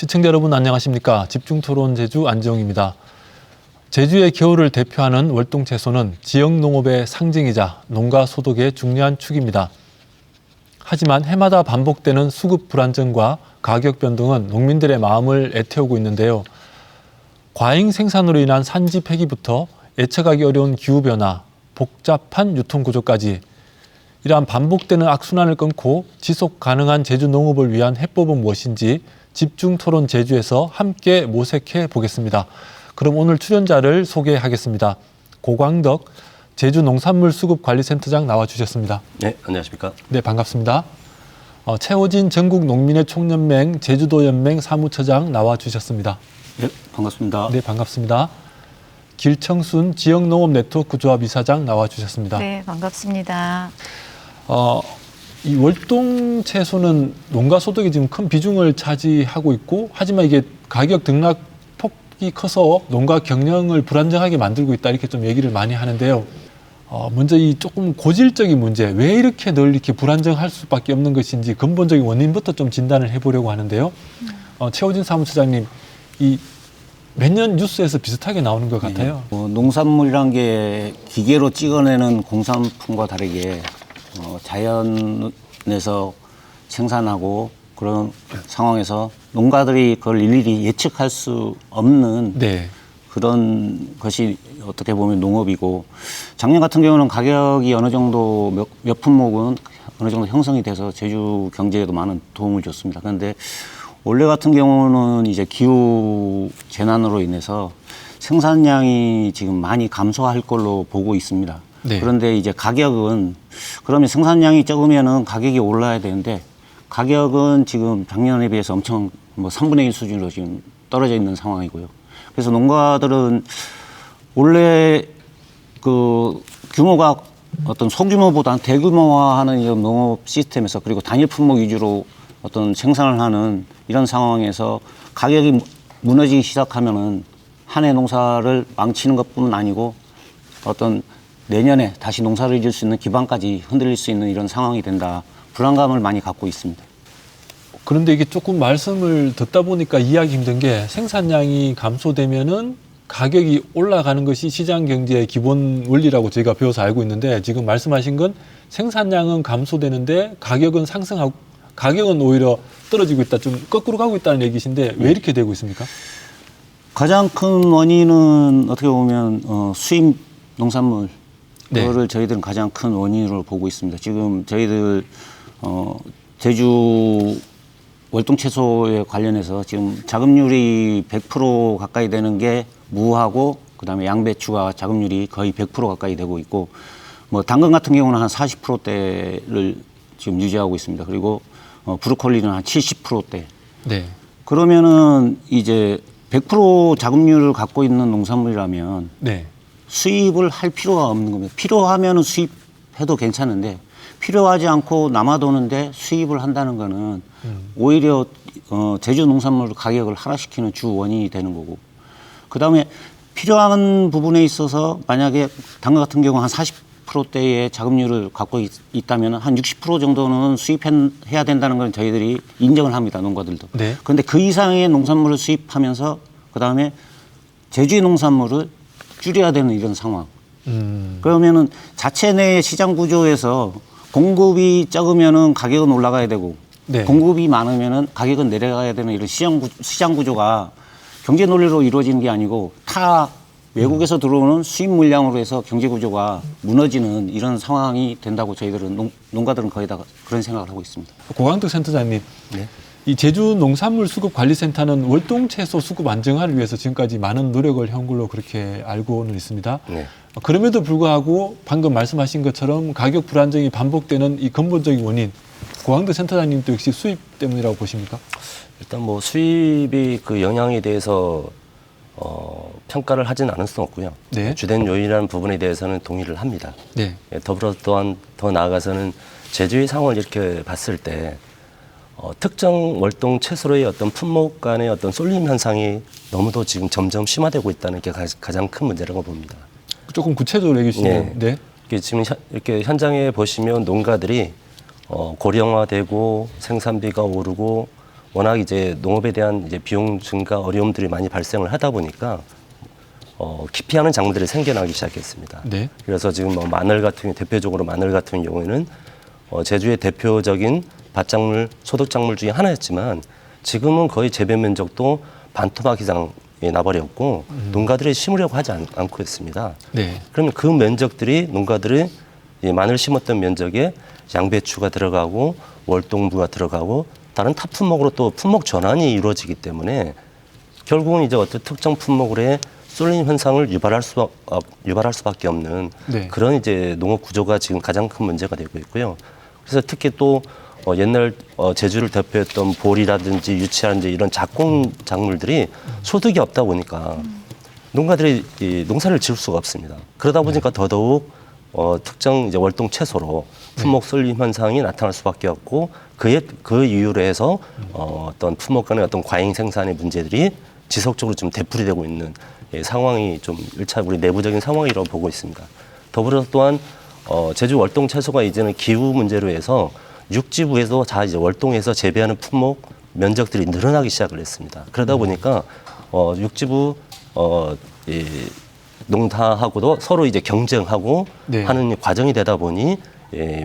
시청자 여러분 안녕하십니까. 집중토론 제주 안지용입니다. 제주의 겨울을 대표하는 월동채소는 지역농업의 상징이자 농가 소득의 중요한 축입니다. 하지만 해마다 반복되는 수급 불안정과 가격 변동은 농민들의 마음을 애태우고 있는데요. 과잉 생산으로 인한 산지 폐기부터 예측하기 어려운 기후변화, 복잡한 유통구조까지 이러한 반복되는 악순환을 끊고 지속 가능한 제주 농업을 위한 해법은 무엇인지 집중토론 제주에서 함께 모색해 보겠습니다. 그럼 오늘 출연자를 소개하겠습니다. 고광덕 제주농산물수급관리센터장 나와주셨습니다. 네, 안녕하십니까. 네, 반갑습니다. 최호진 전국농민의 총연맹 제주도연맹 사무처장 나와주셨습니다. 네, 반갑습니다. 네, 반갑습니다. 길청순 지역농업네트워크조합 이사장 나와주셨습니다. 네, 반갑습니다. 이 월동 채소는 농가 소득이 지금 큰 비중을 차지하고 있고, 하지만 이게 가격 등락 폭이 커서 농가 경영을 불안정하게 만들고 있다, 이렇게 좀 얘기를 많이 하는데요. 먼저 이 조금 고질적인 문제, 왜 이렇게 늘 이렇게 불안정할 수밖에 없는 것인지 근본적인 원인부터 좀 진단을 해보려고 하는데요. 최호진 사무처장님, 이 매년 뉴스에서 비슷하게 나오는 것 같아요. 농산물이란 게 기계로 찍어내는 공산품과 다르게 자연에서 생산하고 그런 상황에서 농가들이 그걸 일일이 예측할 수 없는 네. 그런 것이 어떻게 보면 농업이고, 작년 같은 경우는 가격이 어느 정도 몇 품목은 어느 정도 형성이 돼서 제주 경제에도 많은 도움을 줬습니다. 그런데 올해 같은 경우는 이제 기후 재난으로 인해서 생산량이 지금 많이 감소할 걸로 보고 있습니다. 네. 그런데 이제 가격은, 그러면 생산량이 적으면은 가격이 올라야 되는데, 가격은 지금 작년에 비해서 엄청 3분의 1 수준으로 지금 떨어져 있는 상황이고요. 그래서 농가들은 원래 그 규모가 어떤 소규모보다는 대규모화하는 이런 농업 시스템에서, 그리고 단일 품목 위주로 어떤 생산을 하는 이런 상황에서 가격이 무너지기 시작하면은 한 해 농사를 망치는 것뿐은 아니고 어떤 내년에 다시 농사를 지을 수 있는 기반까지 흔들릴 수 있는 이런 상황이 된다. 불안감을 많이 갖고 있습니다. 그런데 이게 조금 말씀을 듣다 보니까 이해하기 힘든 게, 생산량이 감소되면은 가격이 올라가는 것이 시장 경제의 기본 원리라고 저희가 배워서 알고 있는데, 지금 말씀하신 건 생산량은 감소되는데 가격은 상승하고, 가격은 오히려 떨어지고 있다, 좀 거꾸로 가고 있다는 얘기신데 왜 이렇게 되고 있습니까? 가장 큰 원인은 어떻게 보면 수입 농산물, 네. 그거를 저희들은 가장 큰 원인으로 보고 있습니다. 지금 저희들 제주 월동채소에 관련해서 지금 자급률이 100% 가까이 되는 게 무하고, 그다음에 양배추가 자급률이 거의 100% 가까이 되고 있고, 당근 같은 경우는 한 40%대를 지금 유지하고 있습니다. 그리고 브로콜리는 한 70%대. 네. 그러면은 이제 100% 자급률을 갖고 있는 농산물이라면 네. 수입을 할 필요가 없는 겁니다. 필요하면은 수입해도 괜찮은데, 필요하지 않고 남아도는데 수입을 한다는 거는 오히려 제주 농산물 가격을 하락시키는 주 원인이 되는 거고, 그 다음에 필요한 부분에 있어서 만약에 당근 같은 경우 한 40%대의 자급률을 갖고 있다면 한 60% 정도는 수입해야 된다는 건 저희들이 인정을 합니다, 농가들도. 네. 그런데 그 이상의 농산물을 수입하면서 그 다음에 제주의 농산물을 줄여야 되는 이런 상황. 그러면은 자체 내 시장 구조에서 공급이 적으면은 가격은 올라가야 되고, 네. 공급이 많으면은 가격은 내려가야 되는 이런 시장 구조가 경제 논리로 이루어지는 게 아니고 타 외국에서 들어오는 수입 물량으로 해서 경제 구조가 무너지는 이런 상황이 된다고 저희들은 농가들은 거의 다 그런 생각을 하고 있습니다. 고광덕 센터장님, 네. 이 제주 농산물 수급 관리센터는 월동 채소 수급 안정화를 위해서 지금까지 많은 노력을 해온 걸로 그렇게 알고는 있습니다. 네. 그럼에도 불구하고 방금 말씀하신 것처럼 가격 불안정이 반복되는 이 근본적인 원인, 고광덕 센터장님도 역시 수입 때문이라고 보십니까? 일단 수입이 그 영향에 대해서 평가를 하진 않을 수는 없고요. 네. 주된 요인이라는 부분에 대해서는 동의를 합니다. 네. 더불어 또한 더 나아가서는 제주의 상황을 이렇게 봤을 때 특정 월동 채소로의 어떤 품목 간의 어떤 쏠림 현상이 너무도 지금 점점 심화되고 있다는 게 가장 큰 문제라고 봅니다. 조금 구체적으로 얘기해 주시면. 네. 지금 이렇게 현장에 보시면 농가들이 고령화되고 생산비가 오르고 워낙 이제 농업에 대한 이제 비용 증가 어려움들이 많이 발생을 하다 보니까 기피하는 작물들이 생겨나기 시작했습니다. 네. 그래서 지금 뭐 마늘 같은 대표적으로 마늘 같은 경우에는 제주의 대표적인 밭작물, 소득작물 중에 하나였지만 지금은 거의 재배 면적도 반토막 이상에 나버렸고 농가들이 심으려고 하지 않고 있습니다. 네. 그러면 그 면적들이 농가들이 마늘 심었던 면적에 양배추가 들어가고 월동부가 들어가고 다른 타 품목으로 또 품목 전환이 이루어지기 때문에 결국은 이제 어떤 특정 품목으로의 쏠림 현상을 유발할 수밖에 없는 네. 그런 이제 농업 구조가 지금 가장 큰 문제가 되고 있고요. 그래서 특히 또 옛날 제주를 대표했던 보리라든지 유치라든지 이런 작공 작물들이 소득이 없다 보니까 농가들이 이 농사를 지을 수가 없습니다. 그러다 보니까 더더욱 특정 이제 월동 채소로 품목 쏠림 현상이 나타날 수밖에 없고 그 이유로 해서 어떤 품목 간의 어떤 과잉 생산의 문제들이 지속적으로 좀 되풀이되고 있는 상황이 좀 1차 우리 내부적인 상황이라고 보고 있습니다. 더불어서 또한 제주 월동 채소가 이제는 기후 문제로 해서 육지부에서 다 이제 월동해서 재배하는 품목 면적들이 늘어나기 시작을 했습니다. 그러다 보니까 육지부 이 농사하고도 서로 이제 경쟁하고 네. 하는 과정이 되다 보니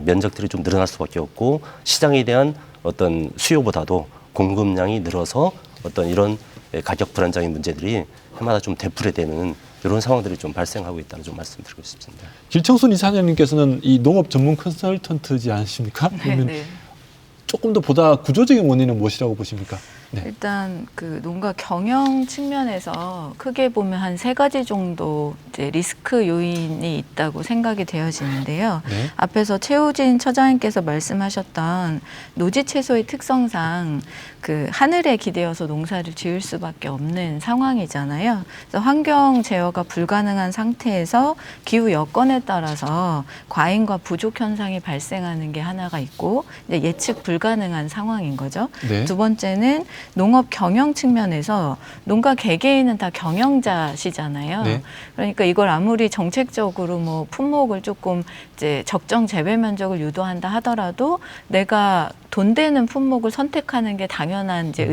면적들이 좀 늘어날 수밖에 없고 시장에 대한 어떤 수요보다도 공급량이 늘어서 어떤 이런 가격 불안정의 문제들이 해마다 좀 되풀이되는 이런 상황들이 좀 발생하고 있다는 좀 말씀드리고 싶습니다. 길청순 이사장님께서는 이 농업 전문 컨설턴트지 않으십니까? 그러면 네. 조금 더 보다 구조적인 원인은 무엇이라고 보십니까? 네. 일단 그 농가 경영 측면에서 크게 보면 한 3가지 정도 이제 리스크 요인이 있다고 생각이 되어지는데요. 네. 앞에서 최우진 처장님께서 말씀하셨던 노지 채소의 특성상 그 하늘에 기대어서 농사를 지을 수밖에 없는 상황이잖아요. 그래서 환경 제어가 불가능한 상태에서 기후 여건에 따라서 과잉과 부족 현상이 발생하는 게 하나가 있고 이제 예측 불가능한 상황인 거죠. 네. 두 번째는 농업 경영 측면에서 농가 개개인은 다 경영자시잖아요. 네. 그러니까 이걸 아무리 정책적으로 뭐 품목을 조금 이제 적정 재배 면적을 유도한다 하더라도 내가 돈 되는 품목을 선택하는 게 당연한 이제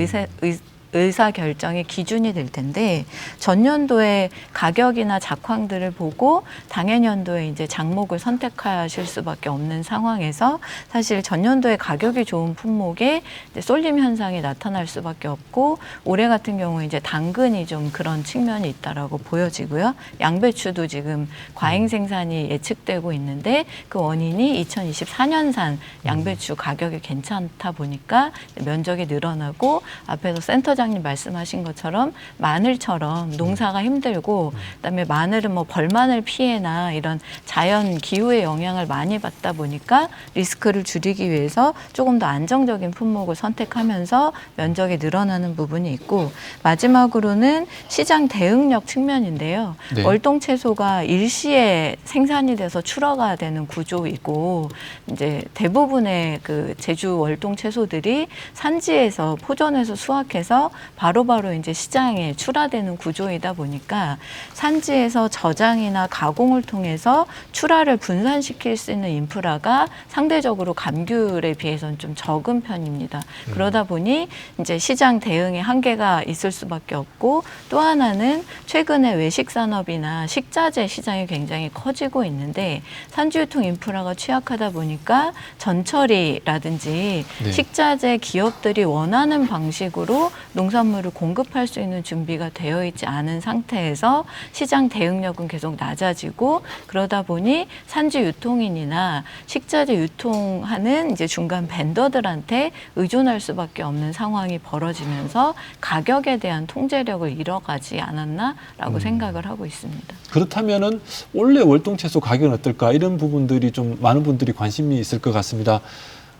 의사 결정의 기준이 될 텐데 전년도에 가격이나 작황들을 보고 당해년도에 이제 작목을 선택하실 수밖에 없는 상황에서 사실 전년도에 가격이 좋은 품목에 이제 쏠림 현상이 나타날 수밖에 없고 올해 같은 경우에 이제 당근이 좀 그런 측면이 있다라고 보여지고요. 양배추도 지금 과잉 생산이 예측되고 있는데 그 원인이 2024년산 양배추 가격이 괜찮다 보니까 면적이 늘어나고 앞에서 센터장님 말씀하신 것처럼 마늘처럼 농사가 힘들고 그다음에 마늘은 뭐 벌마늘 피해나 이런 자연 기후의 영향을 많이 받다 보니까 리스크를 줄이기 위해서 조금 더 안정적인 품목을 선택하면서 면적이 늘어나는 부분이 있고 마지막으로는 시장 대응력 측면인데요. 네. 월동 채소가 일시에 생산이 돼서 출하가 되는 구조이고 이제 대부분의 그 제주 월동 채소들이 산지에서 포전해서 수확해서 바로바로 이제 시장에 출하되는 구조이다 보니까 산지에서 저장이나 가공을 통해서 출하를 분산시킬 수 있는 인프라가 상대적으로 감귤에 비해서는 좀 적은 편입니다. 그러다 보니 이제 시장 대응에 한계가 있을 수밖에 없고 또 하나는 최근에 외식 산업이나 식자재 시장이 굉장히 커지고 있는데 산지유통 인프라가 취약하다 보니까 전처리라든지 네. 식자재 기업들이 원하는 방식으로 농산물을 공급할 수 있는 준비가 되어 있지 않은 상태에서 시장 대응력은 계속 낮아지고 그러다 보니 산지 유통인이나 식자재 유통하는 이제 중간 벤더들한테 의존할 수밖에 없는 상황이 벌어지면서 가격에 대한 통제력을 잃어가지 않았나라고 생각을 하고 있습니다. 그렇다면은 올해 월동 채소 가격은 어떨까 이런 부분들이 좀 많은 분들이 관심이 있을 것 같습니다.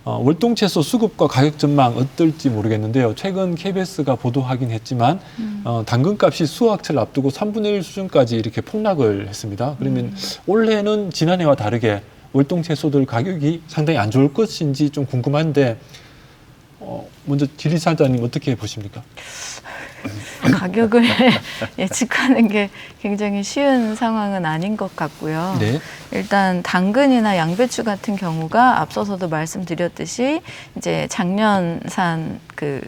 월동 채소 수급과 가격 전망 어떨지 모르겠는데요. 최근 KBS가 보도하긴 했지만 당근값이 수확철 앞두고 3분의 1 수준까지 이렇게 폭락을 했습니다. 그러면 올해는 지난해와 다르게 월동 채소들 가격이 상당히 안 좋을 것인지 좀 궁금한데 먼저 길 이사장님 어떻게 보십니까? 가격을 예측하는 게 굉장히 쉬운 상황은 아닌 것 같고요. 네. 일단 당근이나 양배추 같은 경우가 앞서서도 말씀드렸듯이 이제 작년산 그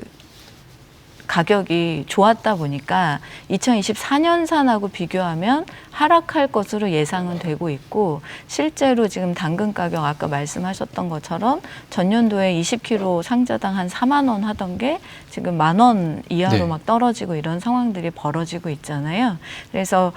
가격이 좋았다 보니까 2024년산하고 비교하면 하락할 것으로 예상은 되고 있고 실제로 지금 당근 가격 아까 말씀하셨던 것처럼 전년도에 20kg 상자당 한 4만 원 하던 게 지금 10,000원 이하로 네. 막 떨어지고 이런 상황들이 벌어지고 있잖아요. 그래서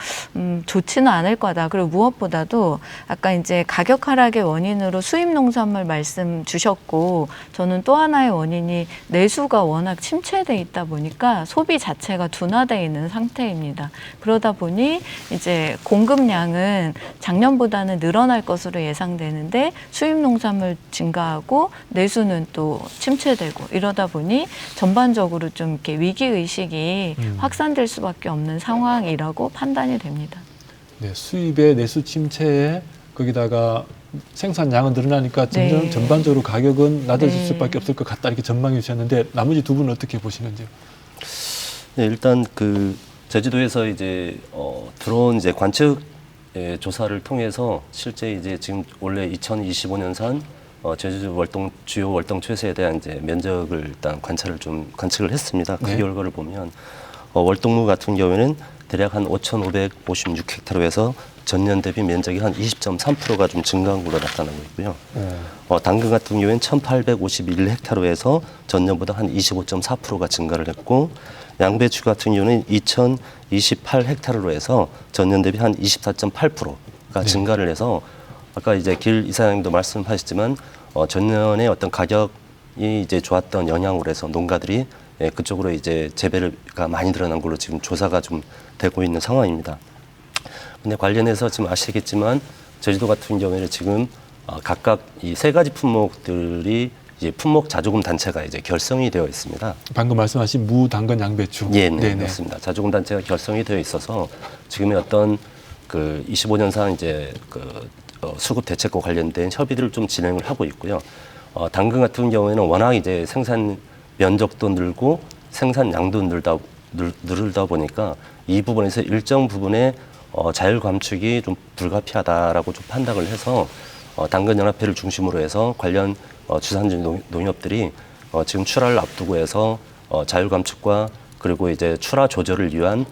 좋지는 않을 거다. 그리고 무엇보다도 아까 이제 가격 하락의 원인으로 수입 농산물 말씀 주셨고 저는 또 하나의 원인이 내수가 워낙 침체돼 있다 보니까 소비 자체가 둔화돼 있는 상태입니다. 그러다 보니 이제 공급량은 작년보다는 늘어날 것으로 예상되는데 수입 농산물 증가하고 내수는 또 침체되고 이러다 보니 전반적으로 좀 이렇게 위기 의식이 확산될 수밖에 없는 상황이라고 판단이 됩니다. 네, 수입의 내수 침체에 거기다가 생산량은 늘어나니까 점점 네. 전반적으로 가격은 낮아질 네. 수밖에 없을 것 같다 이렇게 전망해 주셨는데 나머지 두 분은 어떻게 보시는지요? 네, 일단 그 제주도에서 이제 들어온 이제 관측 조사를 통해서 실제 이제 지금 원래 2025년산 제주도 주요 월동 최소에 대한 이제 면적을 일단 관측을 했습니다. 그 네. 결과를 보면 월동무 같은 경우에는 대략 한 5,556헥타르에서 전년 대비 면적이 한 20.3%가 좀 증가한 걸로 나타나고 있고요. 당근 같은 경우에는 1,851헥타르에서 전년보다 한 25.4%가 증가를 했고 양배추 같은 경우는 2,028헥타르로 해서 전년 대비 한 24.8%가 네. 증가를 해서 아까 이제 길 이사장님도 말씀하셨지만 전년에 어떤 가격이 이제 좋았던 영향으로 해서 농가들이 그쪽으로 이제 재배가 많이 늘어난 걸로 지금 조사가 좀 되고 있는 상황입니다. 근데 관련해서 지금 아시겠지만 제주도 같은 경우에는 지금 각각 이 세 가지 품목들이 이제 품목 자조금 단체가 이제 결성이 되어 있습니다. 방금 말씀하신 무, 당근, 양배추. 네, 네네. 그렇습니다. 자조금 단체가 결성이 되어 있어서 지금의 어떤 그 25년상 이제 그 수급 대책과 관련된 협의들을 좀 진행을 하고 있고요. 당근 같은 경우에는 워낙 이제 생산 면적도 늘고 생산량도 늘다 보니까 이 부분에서 일정 부분의 자율 감축이 좀 불가피하다라고 좀 판단을 해서 당근연합회를 중심으로 해서 관련 주산지 농협들이 지금 출하를 앞두고 해서 자율 감축과 그리고 이제 출하 조절을 위한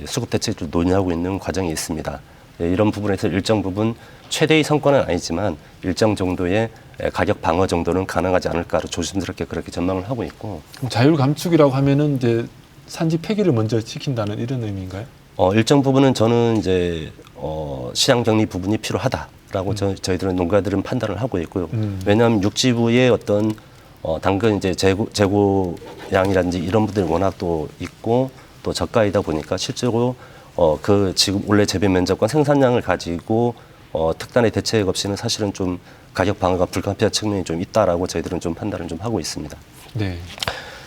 수급 대책을 논의하고 있는 과정이 있습니다. 이런 부분에서 일정 부분 최대의 성과는 아니지만 일정 정도의 가격 방어 정도는 가능하지 않을까로 조심스럽게 그렇게 전망을 하고 있고. 그럼 자율 감축이라고 하면은 이제 산지 폐기를 먼저 시킨다는 이런 의미인가요? 일정 부분은 저는 이제 시장 격리 부분이 필요하다라고 저희들은 농가들은 판단을 하고 있고요. 왜냐하면 육지부의 어떤 당근 이제 재고량이라든지 이런 부분들이 워낙 또 있고 또 저가이다 보니까 실제로 그 지금 원래 재배 면적과 생산량을 가지고 특단의 대책 없이는 사실은 좀 가격 방어가 불가피한 측면이 좀 있다라고 저희들은 좀 판단을 좀 하고 있습니다. 네.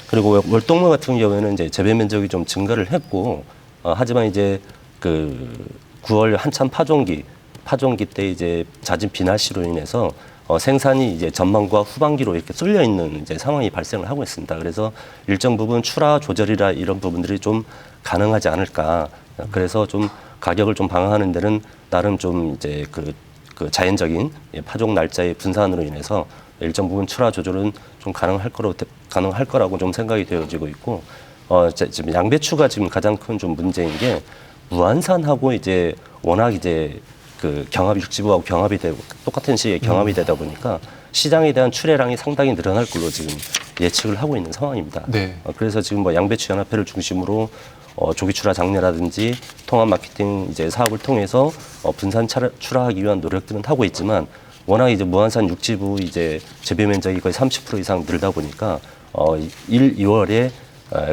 그리고 월동무 같은 경우에는 이제 재배 면적이 좀 증가를 했고 하지만 이제 그 9월 한참 파종기 때 이제 잦은 비 날씨로 인해서 생산이 이제 전망과 후반기로 이렇게 쏠려 있는 이제 상황이 발생을 하고 있습니다. 그래서 일정 부분 출하 조절이라 이런 부분들이 좀 가능하지 않을까. 그래서 좀 가격을 좀 방어하는 데는 나름 좀 이제 그 자연적인 파종 날짜의 분산으로 인해서 일정 부분 출하 조절은 좀 가능할 거라고 좀 생각이 되어지고 있고 지금 양배추가 지금 가장 큰 좀 문제인 게 무안산하고 이제 워낙 이제 그 육지부하고 경합이 되고 똑같은 시기에 경합이 되다 보니까 시장에 대한 출하량이 상당히 늘어날 걸로 지금 예측을 하고 있는 상황입니다. 네. 그래서 지금 뭐 양배추 연합회를 중심으로 조기 출하 장려라든지 통합 마케팅 이제 사업을 통해서 분산 출하하기 위한 노력들은 하고 있지만 워낙 이제 무안산 육지부 이제 재배 면적이 거의 30% 이상 늘다 보니까 2월에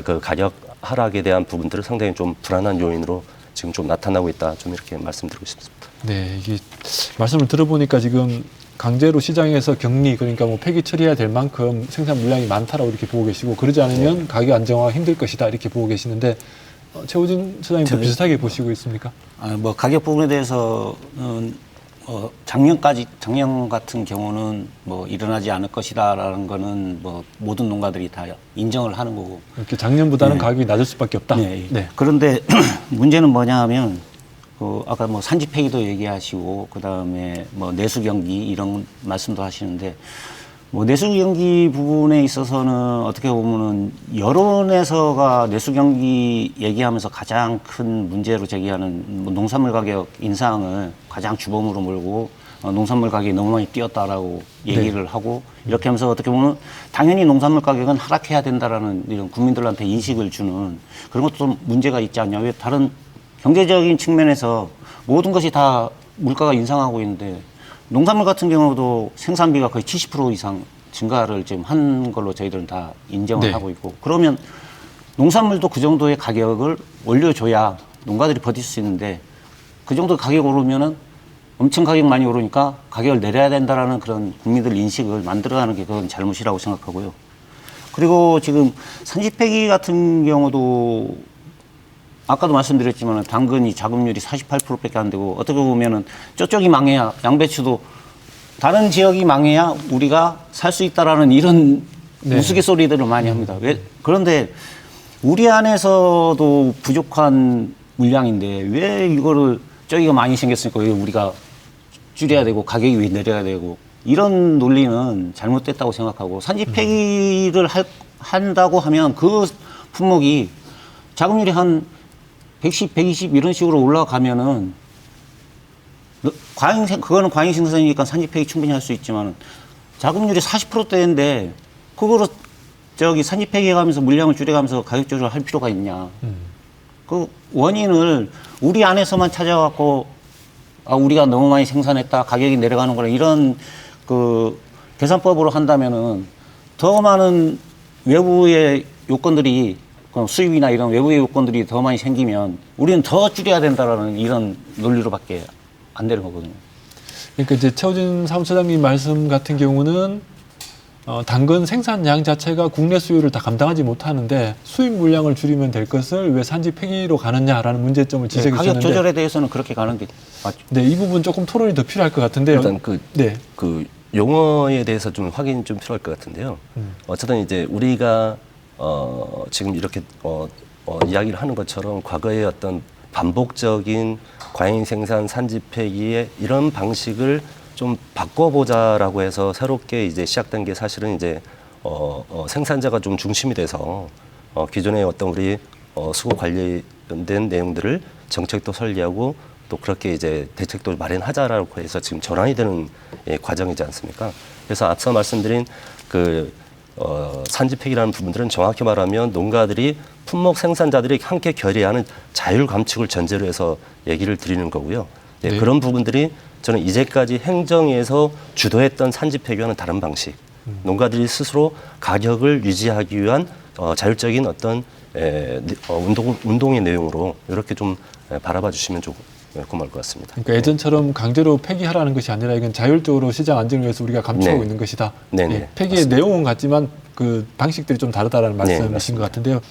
그 가격 하락에 대한 부분들은 상당히 좀 불안한 요인으로 지금 좀 나타나고 있다. 좀 이렇게 말씀드리고 싶습니다. 네, 이게 말씀을 들어보니까 지금 강제로 시장에서 격리 그러니까 뭐 폐기 처리해야 될 만큼 생산 물량이 많다라고 이렇게 보고 계시고 그러지 않으면 가격 안정화가 힘들 것이다 이렇게 보고 계시는데 최우진 소장님도 비슷하게 보시고 있습니까? 뭐 가격 부분에 대해서는 작년 같은 경우는 뭐 일어나지 않을 것이다라는 거는 뭐 모든 농가들이 다 인정을 하는 거고. 이렇게 작년보다는 네. 가격이 낮을 수밖에 없다. 네. 네. 그런데 문제는 뭐냐 하면 아까 뭐 산지 폐기도 얘기하시고 그다음에 뭐 내수 경기 이런 말씀도 하시는데 뭐 내수 경기 부분에 있어서는 어떻게 보면은 여론에서가 내수 경기 얘기하면서 가장 큰 문제로 제기하는 뭐 농산물 가격 인상을 가장 주범으로 몰고 농산물 가격이 너무 많이 뛰었다라고 얘기를 하고 이렇게 하면서 어떻게 보면 당연히 농산물 가격은 하락해야 된다라는 이런 국민들한테 인식을 주는 그런 것도 좀 문제가 있지 않냐. 왜 다른 경제적인 측면에서 모든 것이 다 물가가 인상하고 있는데 농산물 같은 경우도 생산비가 거의 70% 이상 증가를 지금 한 걸로 저희들은 다 인정을 네. 하고 있고 그러면 농산물도 그 정도의 가격을 올려줘야 농가들이 버틸 수 있는데 그 정도 가격 오르면은 엄청 가격 많이 오르니까 가격을 내려야 된다라는 그런 국민들 인식을 만들어가는 게 그건 잘못이라고 생각하고요. 그리고 지금 산지폐기 같은 경우도 아까도 말씀드렸지만 당근이 자급률이 48%밖에 안 되고 어떻게 보면은 저쪽이 망해야 양배추도 다른 지역이 망해야 우리가 살 수 있다라는 이런 네. 우스갯소리들을 많이 합니다. 그런데 우리 안에서도 부족한 물량인데 왜 이거를 저기가 많이 생겼으니까 왜 우리가 줄여야 되고 가격이 왜 내려야 되고 이런 논리는 잘못됐다고 생각하고 산지 폐기를 한다고 하면 그 품목이 자급률이 한 110, 120 이런 식으로 올라가면은 그거는 과잉 생산이니까 산지 폐기 충분히 할 수 있지만 자급률이 40%대인데 그거로 저기 산지 폐기해가면서 물량을 줄여가면서 가격 조절을 할 필요가 있냐. 그 원인을 우리 안에서만 찾아갖고 우리가 너무 많이 생산했다 가격이 내려가는 거라 이런 그 계산법으로 한다면은 더 많은 외부의 요건들이 수입이나 이런 외부의 요건들이 더 많이 생기면 우리는 더 줄여야 된다라는 이런 논리로밖에 안 되는 거거든요. 그러니까 이제 최호진 사무처장님 말씀 같은 경우는 당근 생산량 자체가 국내 수요를 다 감당하지 못하는데 수입 물량을 줄이면 될 것을 왜 산지 폐기로 가느냐라는 문제점을 지적해 주셨는데 가격 조절에 대해서는 그렇게 가는 게 맞죠. 네, 이 부분 조금 토론이 더 필요할 것 같은데요. 일단 네. 그 용어에 대해서 좀 확인이 좀 필요할 것 같은데요. 어쨌든 이제 우리가 지금 이렇게 이야기를 하는 것처럼 과거의 어떤 반복적인 과잉 생산 산지 폐기의 이런 방식을 좀 바꿔보자라고 해서 새롭게 이제 시작된 게 사실은 이제 생산자가 좀 중심이 돼서 기존의 어떤 우리 수고 관련된 내용들을 정책도 설계하고 또 그렇게 이제 대책도 마련하자라고 해서 지금 전환이 되는 과정이지 않습니까? 그래서 앞서 말씀드린 그 산지 폐기라는 부분들은 정확히 말하면 농가들이 품목 생산자들이 함께 결의하는 자율 감축을 전제로 해서 얘기를 드리는 거고요. 네, 네. 그런 부분들이 저는 이제까지 행정에서 주도했던 산지 폐기와는 다른 방식, 농가들이 스스로 가격을 유지하기 위한 자율적인 어떤 운동의 내용으로 이렇게 좀 바라봐 주시면 좀 고마울 것 같습니다. 그러니까 예전처럼 강제로 폐기하라는 것이 아니라 이건 자율적으로 시장 안정을 위해서 우리가 감축하고 네. 있는 것이다. 네네. 예, 폐기의 내용은 같지만 그 방식들이 좀 다르다라는 말씀이신 맞습니다. 것 같은데요.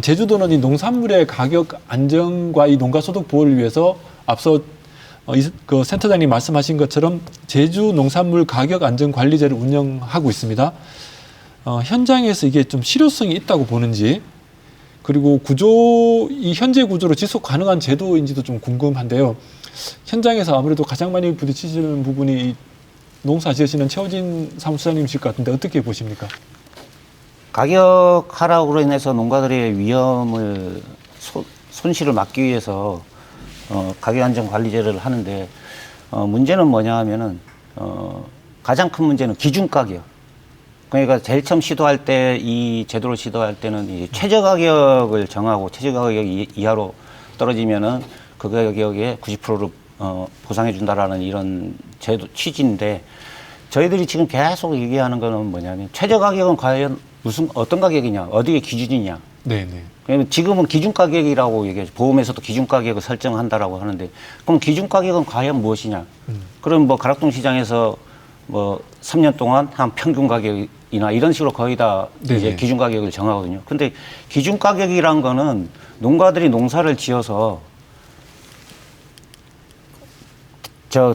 제주도는 이 농산물의 가격 안정과 이 농가 소득 보호를 위해서 앞서 그 센터장님 말씀하신 것처럼 제주 농산물 가격 안정 관리제를 운영하고 있습니다. 현장에서 이게 좀 실효성이 있다고 보는지 그리고 이 현재 구조로 지속 가능한 제도인지도 좀 궁금한데요. 현장에서 아무래도 가장 많이 부딪히시는 부분이 농사 지으시는 최호진 사무처장님이실 것 같은데 어떻게 보십니까? 가격 하락으로 인해서 농가들의 위험을 손실을 막기 위해서 가격 안정 관리제를 하는데 문제는 뭐냐 하면은 가장 큰 문제는 기준 가격. 그러니까 제일 처음 시도할 때 이 제도를 시도할 때는 이 최저 가격을 정하고 최저 가격 이하로 떨어지면은 그 가격의 90%를 보상해 준다라는 이런 제도 취지인데 저희들이 지금 계속 얘기하는 거는 뭐냐면 최저 가격은 과연 어떤 가격이냐, 어디에 기준이냐. 네네. 지금은 기준 가격이라고 얘기하죠. 보험에서도 기준 가격을 설정한다라고 하는데 그럼 기준 가격은 과연 무엇이냐? 그럼 뭐 가락동 시장에서 뭐 3년 동안 한 평균 가격이나 이런 식으로 거의 다 이제 기준 가격을 정하거든요. 근데 기준 가격이란 거는 농가들이 농사를 지어서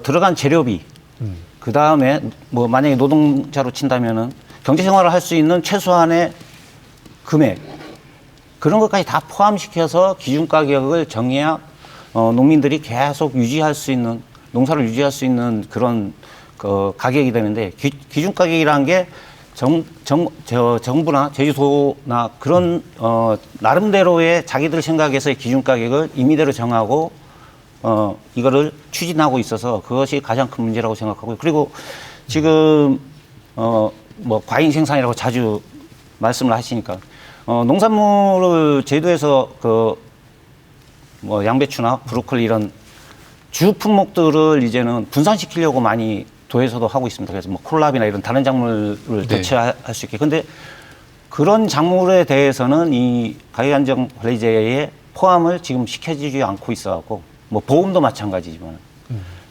들어간 재료비, 그 다음에 뭐 만약에 노동자로 친다면은 경제 생활을 할 수 있는 최소한의 금액, 그런 것까지 다 포함시켜서 기준 가격을 정해야 농민들이 계속 유지할 수 있는, 농사를 유지할 수 있는 그런 그 가격이 되는데 기준 가격이라는 게 정부나 제주도나 그런 나름대로의 자기들 생각에서의 기준 가격을 임의대로 정하고 이거를 추진하고 있어서 그것이 가장 큰 문제라고 생각하고요. 그리고 지금 뭐 과잉 생산이라고 자주 말씀을 하시니까 농산물을 제도에서 그 뭐 양배추나 브로콜리 이런 주 품목들을 이제는 분산시키려고 많이 도에서도 하고 있습니다. 그래서 뭐 콜라비나 이런 다른 작물을 네. 대체할 수 있게. 근데 그런 작물에 대해서는 이 가격안정관리제에 포함을 지금 시켜주지 않고 있어갖고 뭐 보험도 마찬가지지만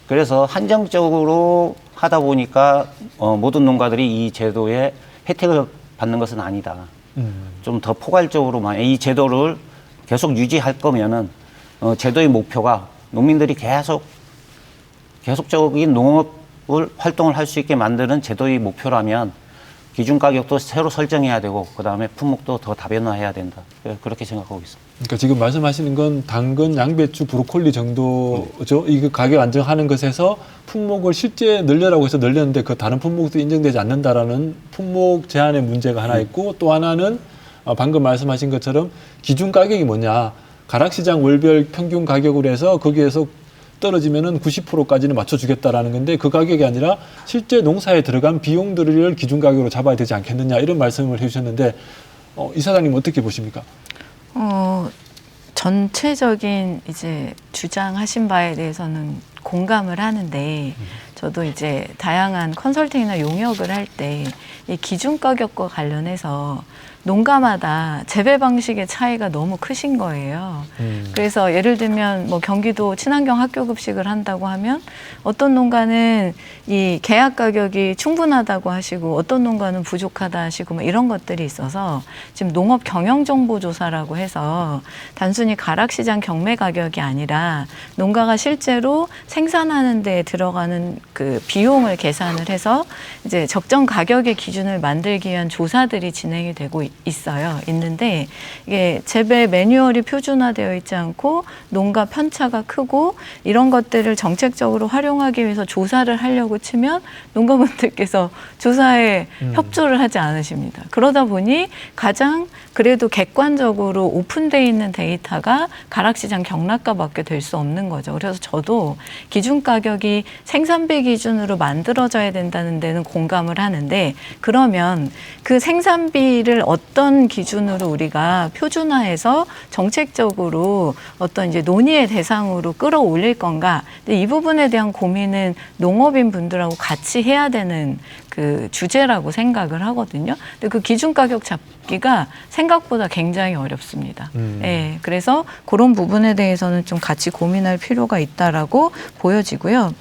그래서 한정적으로 하다 보니까 모든 농가들이 이 제도에 혜택을 받는 것은 아니다. 좀 더 포괄적으로만 이 제도를 계속 유지할 거면은 제도의 목표가 농민들이 계속적인 농업을 활동을 할 수 있게 만드는 제도의 목표라면 기준 가격도 새로 설정해야 되고 그다음에 품목도 더 다변화해야 된다. 그렇게 생각하고 있습니다. 그러니까 지금 말씀하시는 건 당근, 양배추, 브로콜리 정도죠. 이 가격 안정하는 것에서 품목을 실제 늘려라고 해서 늘렸는데 그 다른 품목도 인정되지 않는다라는 품목 제한의 문제가 하나 있고 또 하나는 방금 말씀하신 것처럼 기준 가격이 뭐냐. 가락시장 월별 평균 가격으로 해서 거기에서 떨어지면은 90%까지는 맞춰주겠다라는 건데 그 가격이 아니라 실제 농사에 들어간 비용들을 기준 가격으로 잡아야 되지 않겠느냐 이런 말씀을 해주셨는데 이사장님 어떻게 보십니까? 전체적인 이제 주장하신 바에 대해서는 공감을 하는데 저도 이제 다양한 컨설팅이나 용역을 할 때 이 기준 가격과 관련해서 농가마다 재배 방식의 차이가 너무 크신 거예요. 그래서 예를 들면 뭐 경기도 친환경 학교 급식을 한다고 하면 어떤 농가는 이 계약 가격이 충분하다고 하시고 어떤 농가는 부족하다 하시고 뭐 이런 것들이 있어서 지금 농업 경영 정보 조사라고 해서 단순히 가락시장 경매 가격이 아니라 농가가 실제로 생산하는 데 들어가는 그 비용을 계산을 해서 이제 적정 가격의 기준을 만들기 위한 조사들이 진행이 되고 있는데 이게 재배 매뉴얼이 표준화되어 있지 않고 농가 편차가 크고 이런 것들을 정책적으로 활용하기 위해서 조사를 하려고 치면 농가분들께서 조사에 협조를 하지 않으십니다. 그러다 보니 가장 그래도 객관적으로 오픈되어 있는 데이터가 가락시장 경락가밖에 될 수 없는 거죠. 그래서 저도 기준 가격이 생산비 기준으로 만들어져야 된다는 데는 공감을 하는데 그러면 그 생산비를 어떤 기준으로 우리가 표준화해서 정책적으로 어떤 이제 논의의 대상으로 끌어올릴 건가? 근데 이 부분에 대한 고민은 농업인 분들하고 같이 해야 되는 그 주제라고 생각을 하거든요. 근데 그 기준 가격 잡기가 생각보다 굉장히 어렵습니다. 예, 그래서 그런 부분에 대해서는 좀 같이 고민할 필요가 있다라고 보여지고요.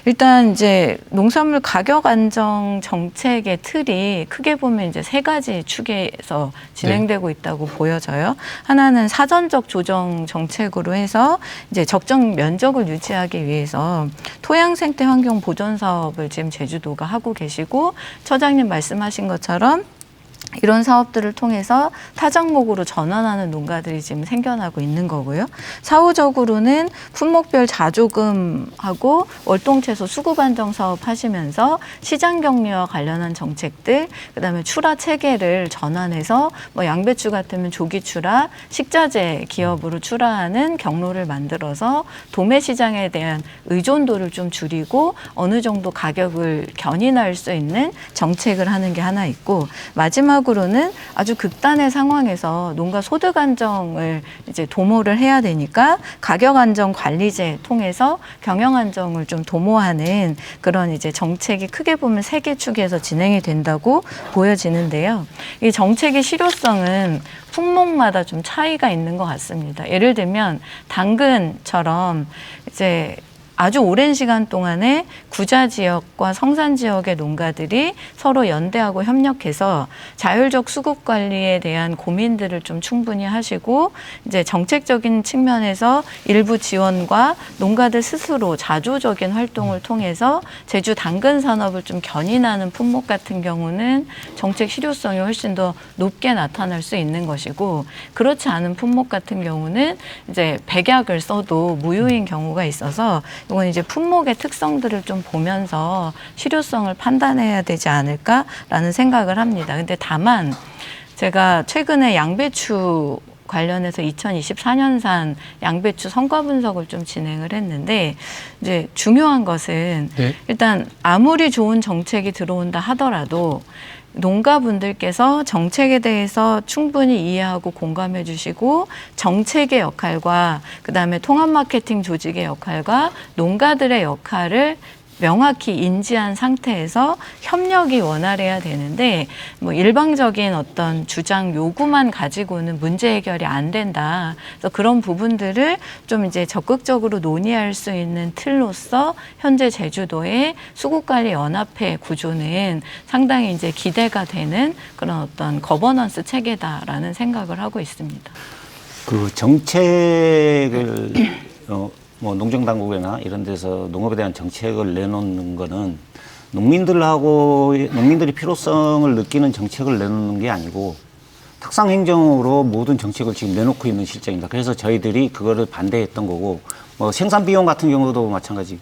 일단 이제 농산물 가격 안정 정책의 틀이 크게 보면 이제 세 가지 축에서 진행되고 있다고 보여져요. 하나는 사전적 조정 정책으로 해서 이제 적정 면적을 유지하기 위해서 토양 생태 환경 보존 사업을 지금 제주도가 하고 계시고 처장님 말씀하신 것처럼 이런 사업들을 통해서 타작목으로 전환하는 농가들이 지금 생겨나고 있는 거고요. 사후적으로는 품목별 자조금하고 월동채소 수급 안정 사업 하시면서 시장 격리와 관련한 정책들, 그다음에 출하 체계를 전환해서 뭐 양배추 같으면 조기 출하, 식자재 기업으로 출하하는 경로를 만들어서 도매 시장에 대한 의존도를 좀 줄이고 어느 정도 가격을 견인할 수 있는 정책을 하는 게 하나 있고 마지막으로는 아주 극단의 상황에서 농가 소득 안정을 이제 도모를 해야 되니까 가격 안정 관리제 통해서 경영 안정을 좀 도모하는 그런 이제 정책이 크게 보면 세 개 축에서 진행이 된다고 보여지는데요. 이 정책의 실효성은 품목마다 좀 차이가 있는 것 같습니다. 예를 들면 당근처럼 이제 아주 오랜 시간 동안에 구자 지역과 성산 지역의 농가들이 서로 연대하고 협력해서 자율적 수급 관리에 대한 고민들을 좀 충분히 하시고 이제 정책적인 측면에서 일부 지원과 농가들 스스로 자조적인 활동을 통해서 제주 당근 산업을 좀 견인하는 품목 같은 경우는 정책 실효성이 훨씬 더 높게 나타날 수 있는 것이고 그렇지 않은 품목 같은 경우는 이제 백약을 써도 무효인 경우가 있어서 이건 이제 품목의 특성들을 좀 보면서 실효성을 판단해야 되지 않을까라는 생각을 합니다. 근데 다만 제가 최근에 양배추 관련해서 2024년산 양배추 성과 분석을 좀 진행을 했는데 이제 중요한 것은 네. 일단 아무리 좋은 정책이 들어온다 하더라도 농가분들께서 정책에 대해서 충분히 이해하고 공감해 주시고 정책의 역할과 그다음에 통합 마케팅 조직의 역할과 농가들의 역할을 명확히 인지한 상태에서 협력이 원활해야 되는데 뭐 일방적인 어떤 주장 요구만 가지고는 문제 해결이 안 된다. 그래서 그런 부분들을 좀 이제 적극적으로 논의할 수 있는 틀로서 현재 제주도의 수국관리연합회 구조는 상당히 이제 기대가 되는 그런 어떤 거버넌스 체계다라는 생각을 하고 있습니다. 그 정책을 뭐 농정당국이나 이런 데서 농업에 대한 정책을 내놓는 거는 농민들이 필요성을 느끼는 정책을 내놓는 게 아니고 탁상 행정으로 모든 정책을 지금 내놓고 있는 실정입니다. 그래서 저희들이 그거를 반대했던 거고, 뭐 생산 비용 같은 경우도 마찬가지.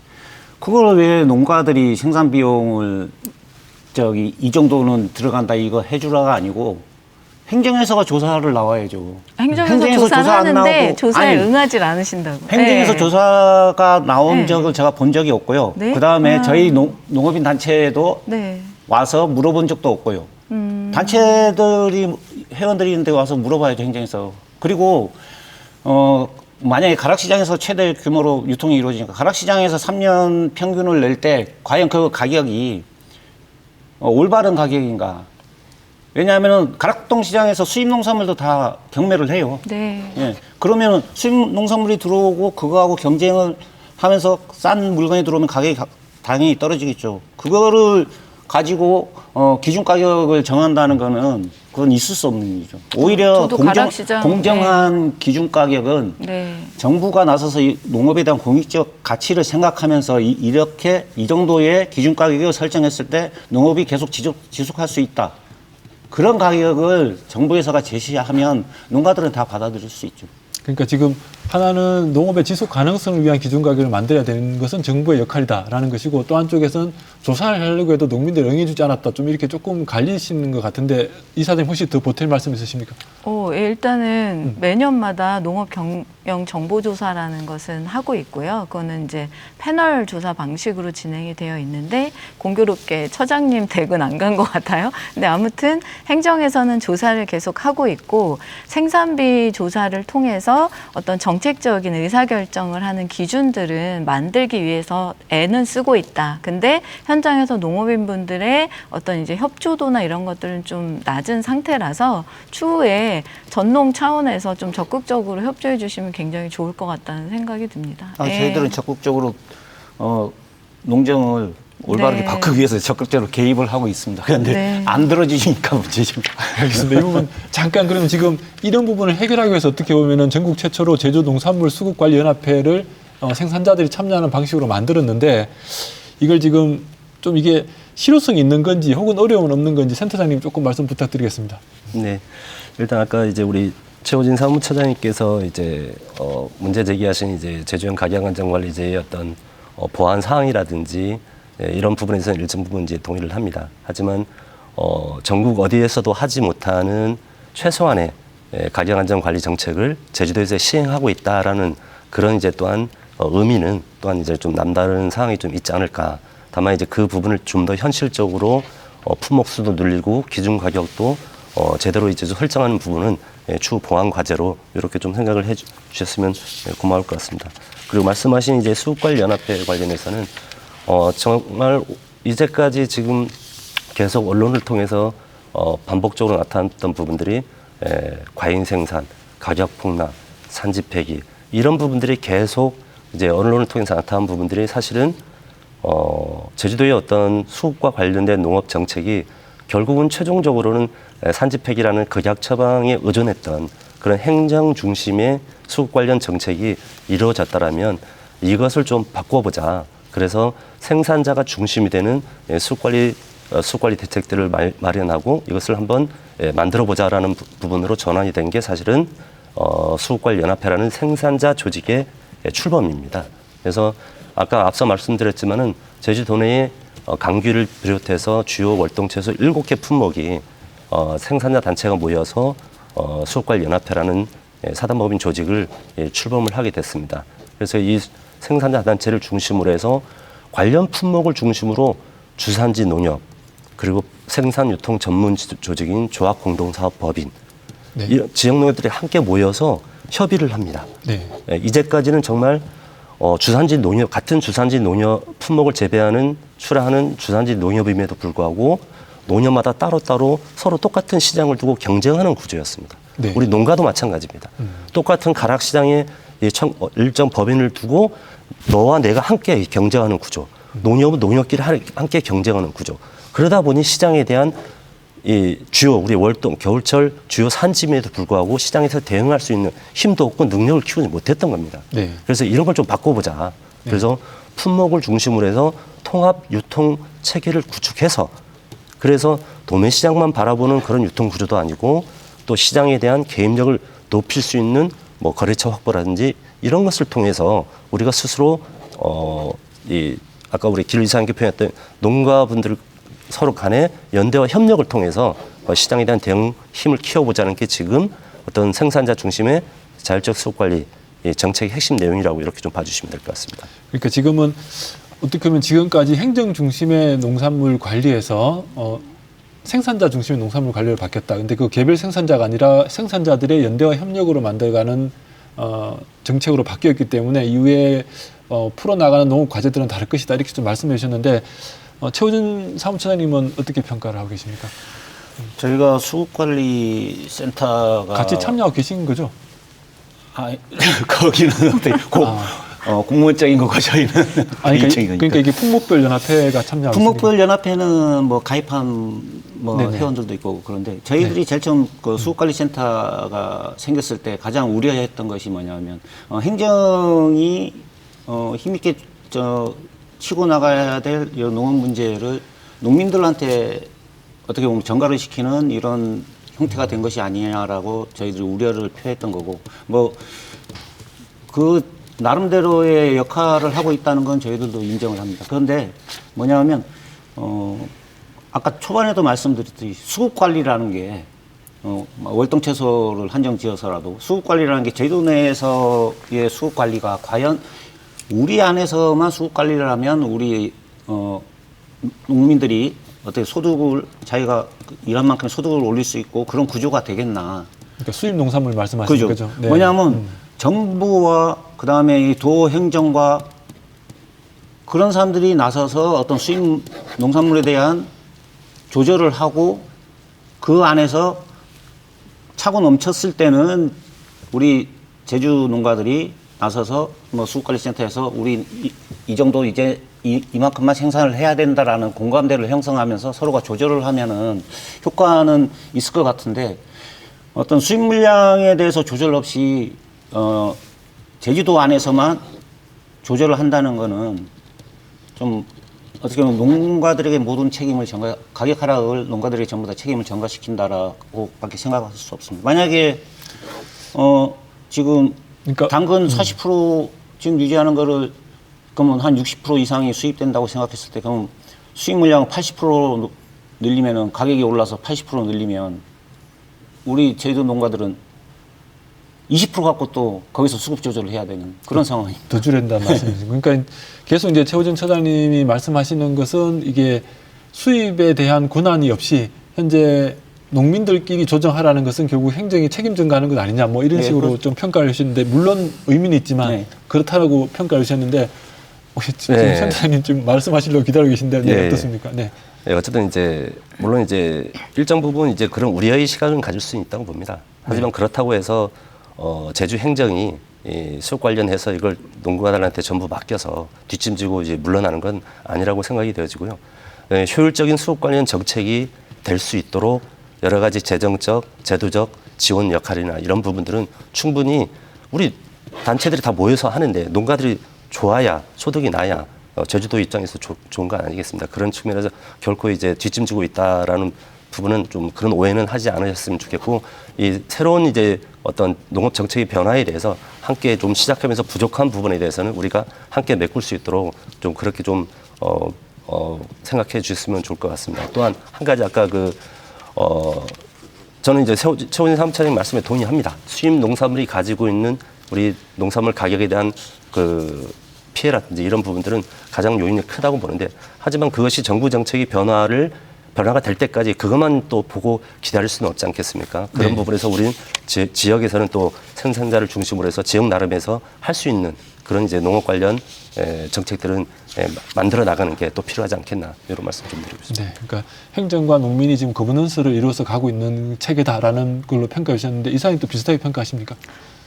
그걸 왜 농가들이 생산 비용을 이 정도는 들어간다 이거 해주라가 아니고 행정에서가 조사를 나와야죠. 행정에서 조사를 하는데 조사에 응하지 않으신다고. 행정에서 네. 조사가 나온 네. 적을 제가 본 적이 없고요. 네? 그다음에 저희 농업인 단체도 네. 와서 물어본 적도 없고요. 단체들이 회원들이 있는데 와서 물어봐야죠, 행정에서. 그리고 만약에 가락시장에서 최대 규모로 유통이 이루어지니까 가락시장에서 3년 평균을 낼 때 과연 그 가격이 올바른 가격인가? 왜냐하면 가락동 시장에서 수입 농산물도 다 경매를 해요. 네. 예. 그러면 수입 농산물이 들어오고 그거하고 경쟁을 하면서 싼 물건이 들어오면 가격이 당연히 떨어지겠죠. 그거를 가지고 기준 가격을 정한다는 거는 그건 있을 수 없는 일이죠. 오히려 공정한 기준 가격은 네. 정부가 나서서 이 농업에 대한 공익적 가치를 생각하면서 이렇게 이 정도의 기준 가격을 설정했을 때 농업이 계속 지속할 수 있다. 그런 가격을 정부에서가 제시하면 농가들은 다 받아들일 수 있죠. 그러니까 지금 하나는 농업의 지속 가능성을 위한 기준 가격을 만들어야 되는 것은 정부의 역할이다라는 것이고, 또 한쪽에서는 조사를 하려고 해도 농민들이 응해주지 않았다. 좀 이렇게 조금 갈리시는 것 같은데 이사장님 혹시 더 보탤 말씀 있으십니까? 일단은 매년마다 농업 경영 정보조사라는 것은 하고 있고요. 그거는 이제 패널 조사 방식으로 진행이 되어 있는데 공교롭게 처장님 댁은 안 간 것 같아요. 근데 아무튼 행정에서는 조사를 계속 하고 있고 생산비 조사를 통해서 어떤 정책적인 의사결정을 하는 기준들은 만들기 위해서 애는 쓰고 있다. 근데 현장에서 농업인분들의 어떤 이제 협조도나 이런 것들은 좀 낮은 상태라서 추후에 전농 차원에서 좀 적극적으로 협조해 주시면 굉장히 좋을 것 같다는 생각이 듭니다. 저희들은 적극적으로 농정을 올바르게 네. 바꾸기 위해서 적극적으로 개입을 하고 있습니다. 그런데 네. 안 들어주시니까 문제죠. 알겠습니다. 이 부분 잠깐 그러면 지금 이런 부분을 해결하기 위해서 어떻게 보면은 전국 최초로 제주 농산물 수급관리연합회를 생산자들이 참여하는 방식으로 만들었는데, 이걸 지금 좀 이게 실효성이 있는 건지 혹은 어려움은 없는 건지 센터장님 조금 말씀 부탁드리겠습니다. 네. 일단 아까 이제 우리 최호진 사무처장님께서 이제 문제 제기하신 이제 제주형 가격안정관리제의 어떤 보안 사항이라든지 이런 부분에서는 일정 부분 이제 동의를 합니다. 하지만 전국 어디에서도 하지 못하는 최소한의 가격안정관리 정책을 제주도에서 시행하고 있다라는 그런 이제 또한 의미는 또한 이제 좀 남다른 사항이 좀 있지 않을까. 다만 이제 그 부분을 좀 더 현실적으로 품목 수도 늘리고 기준 가격도 제대로 이제 설정하는 부분은 추후 보완 과제로 이렇게 좀 생각을 해 주셨으면 고마울 것 같습니다. 그리고 말씀하신 이제 수국관리연합회 관련해서는 정말 이제까지 지금 계속 언론을 통해서 반복적으로 나타났던 부분들이 과잉 생산, 가격 폭락, 산지 폐기 이런 부분들이 계속 이제 언론을 통해서 나타난 부분들이 사실은 제주도의 어떤 수국과 관련된 농업 정책이 결국은 최종적으로는 산지 폐기라는 극약 처방에 의존했던 그런 행정 중심의 수국 관련 정책이 이루어졌다라면 이것을 좀 바꿔보자. 그래서 생산자가 중심이 되는 수국관리 대책들을 마련하고 이것을 한번 만들어보자라는 부분으로 전환이 된 게 사실은 수국관리연합회라는 생산자 조직의 출범입니다. 그래서 아까 앞서 말씀드렸지만은 제주도 내에 감귤을 비롯해서 주요 월동채소 7개 품목이 생산자 단체가 모여서 수국관리연합회라는 사단법인 조직을 출범을 하게 됐습니다. 그래서 이 생산자 단체를 중심으로 해서 관련 품목을 중심으로 주산지 농협 그리고 생산 유통 전문 조직인 조합공동사업법인 네. 이 지역 농협들이 함께 모여서 협의를 합니다. 네. 이제까지는 정말 주산지 농협 같은 주산지 농협 품목을 재배하는 출하하는 주산지 농협임에도 불구하고 농협마다 따로따로 서로 똑같은 시장을 두고 경쟁하는 구조였습니다. 네. 우리 농가도 마찬가지입니다. 똑같은 가락 시장에 일정 법인을 두고 너와 내가 함께 경쟁하는 구조, 농협은 농협끼리 함께 경쟁하는 구조. 그러다 보니 시장에 대한 이 주요 우리 월동 겨울철 주요 산짐에도 불구하고 시장에서 대응할 수 있는 힘도 없고 능력을 키우지 못했던 겁니다. 네. 그래서 이런 걸 좀 바꿔보자. 그래서 품목을 중심으로 해서 통합 유통 체계를 구축해서 그래서 도매 시장만 바라보는 그런 유통 구조도 아니고 또 시장에 대한 개입력을 높일 수 있는 뭐 거래처 확보라든지 이런 것을 통해서 우리가 스스로 아까 우리 길 이사님께 표현했던 농가분들 서로 간의 연대와 협력을 통해서 시장에 대한 대응 힘을 키워보자는 게 지금 어떤 생산자 중심의 자율적 수급관리 정책의 핵심 내용이라고 이렇게 좀 봐주시면 될 것 같습니다. 그러니까 지금은 어떻게 보면 지금까지 행정 중심의 농산물 관리에서 생산자 중심의 농산물 관리를 바뀌었다. 근데 그 개별 생산자가 아니라 생산자들의 연대와 협력으로 만들어가는 정책으로 바뀌었기 때문에 이후에 풀어나가는 농업 과제들은 다를 것이다. 이렇게 좀 말씀해 주셨는데 최호준 사무처장님은 어떻게 평가를 하고 계십니까? 저희가 수국관리센터가 같이 참여하고 계신 거죠? 거기는 어떻게 공무원적인 거고 저희는 아니, 개인적인 거니까. 그러니까 이게 품목별 연합회가 참여하고 품목별 연합회는 뭐 가입한 네네. 회원들도 있고 그런데 저희들이 제일 처음 그 수국관리센터가 생겼을 때 가장 우려했던 것이 뭐냐면 행정이 힘있게 치고 나가야 될 이 농업 문제를 농민들한테 어떻게 보면 전가를 시키는 이런 형태가 된 것이 아니냐라고 저희들이 우려를 표했던 거고 뭐 그 나름대로의 역할을 하고 있다는 건 저희들도 인정을 합니다. 그런데 뭐냐면 아까 초반에도 말씀드렸듯이 수급 관리라는 게 월동 채소를 한정 지어서라도 수급 관리라는 게 제도 내에서의 수급 관리가 과연 우리 안에서만 수급 관리를 하면 우리 농민들이 어떻게 소득을 자기가 일한 만큼 소득을 올릴 수 있고 그런 구조가 되겠나? 그러니까 수입 농산물 말씀하시는 거죠? 네. 뭐냐면 정부와 그다음에 이 도 행정과 그런 사람들이 나서서 어떤 수입 농산물에 대한 조절을 하고 그 안에서 차고 넘쳤을 때는 우리 제주 농가들이 나서서 뭐 수국관리센터에서 우리 이 정도 이제 이만큼만 생산을 해야 된다라는 공감대를 형성하면서 서로가 조절을 하면은 효과는 있을 것 같은데 어떤 수입 물량에 대해서 조절 없이 제주도 안에서만 조절을 한다는 거는 좀 어떻게 보면 농가들에게 모든 책임을 가격 하락을 농가들에게 전부 다 책임을 전가시킨다라고밖에 생각할 수 없습니다. 만약에 지금 그러니까, 당근 40% 지금 유지하는 거를 그러면 한 60% 이상이 수입된다고 생각했을 때 그럼 수입 물량 80% 늘리면은 가격이 올라서 80% 늘리면 우리 제주도 농가들은 20% 갖고 또 거기서 수급 조절을 해야 되는 그런 상황입니다. 더 줄인다는 말씀이죠. 그러니까 계속 이제 최호준 처장님이 말씀하시는 것은 이게 수입에 대한 권한이 없이 현재 농민들끼리 조정하라는 것은 결국 행정이 책임 전가하는 것 아니냐 뭐 이런 식으로 좀 평가를 하셨는데 물론 의미는 있지만 그렇다고 평가를 하셨는데 지금 센터장님 지금 말씀하시려고 기다리고 계신데 네, 어떻습니까? 네. 네, 어쨌든 이제 물론 이제 일정 부분 이제 그런 우려의 시각은 가질 수 있다고 봅니다. 하지만 그렇다고 해서 제주 행정이 수급 관련해서 이걸 농가들한테 전부 맡겨서 뒷짐지고 이제 물러나는 건 아니라고 생각이 되어지고요. 효율적인 수급 관련 정책이 될 수 있도록 여러 가지 재정적, 제도적 지원 역할이나 이런 부분들은 충분히 우리 단체들이 다 모여서 하는데 농가들이 좋아야 소득이 나야 제주도 입장에서 좋은 거 아니겠습니까? 그런 측면에서 결코 이제 뒷짐지고 있다라는 부분은 좀 그런 오해는 하지 않으셨으면 좋겠고 이 새로운 이제 어떤 농업 정책의 변화에 대해서 함께 좀 시작하면서 부족한 부분에 대해서는 우리가 함께 메꿀 수 있도록 좀 그렇게 좀 생각해 주셨으면 좋을 것 같습니다. 또한 한 가지 아까 저는 이제 최원희 사무차장 말씀에 동의합니다. 수입 농산물이 가지고 있는 우리 농산물 가격에 대한 그 피해라든지 이런 부분들은 가장 요인이 크다고 보는데, 하지만 그것이 정부 정책의 변화가 될 때까지 그것만 또 보고 기다릴 수는 없지 않겠습니까? 그런 네. 부분에서 우리는 지역에서는 또 생산자를 중심으로 해서 지역 나름에서 할 수 있는 그런 이제 농업 관련 정책들은 만들어 나가는 게 또 필요하지 않겠나, 이런 말씀 좀 드리고 싶습니다. 네, 그러니까 행정과 농민이 지금 거버넌스를 이루어서 가고 있는 체계다라는 걸로 평가해 주셨는데 이사님 또 비슷하게 평가하십니까?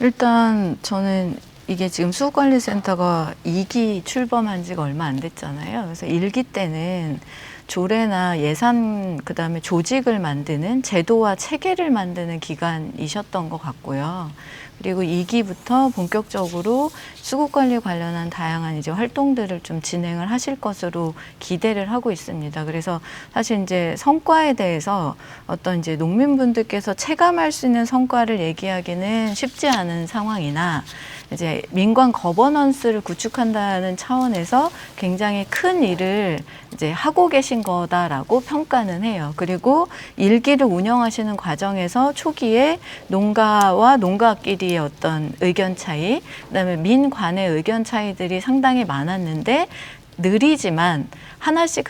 일단 저는 이게 지금 수국관리센터가 2기 출범한 지가 얼마 안 됐잖아요. 그래서 1기 때는 조례나 예산, 그다음에 조직을 만드는 제도와 체계를 만드는 기간이셨던 것 같고요. 그리고 2기부터 본격적으로 수국관리 관련한 다양한 이제 활동들을 좀 진행을 하실 것으로 기대를 하고 있습니다. 그래서 사실 이제 성과에 대해서 어떤 이제 농민분들께서 체감할 수 있는 성과를 얘기하기는 쉽지 않은 상황이나, 이제 민관 거버넌스를 구축한다는 차원에서 굉장히 큰 일을 이제 하고 계신 거다라고 평가는 해요. 그리고 1기를 운영하시는 과정에서 초기에 농가와 농가끼리의 어떤 의견 차이, 그다음에 민관의 의견 차이들이 상당히 많았는데, 느리지만 하나씩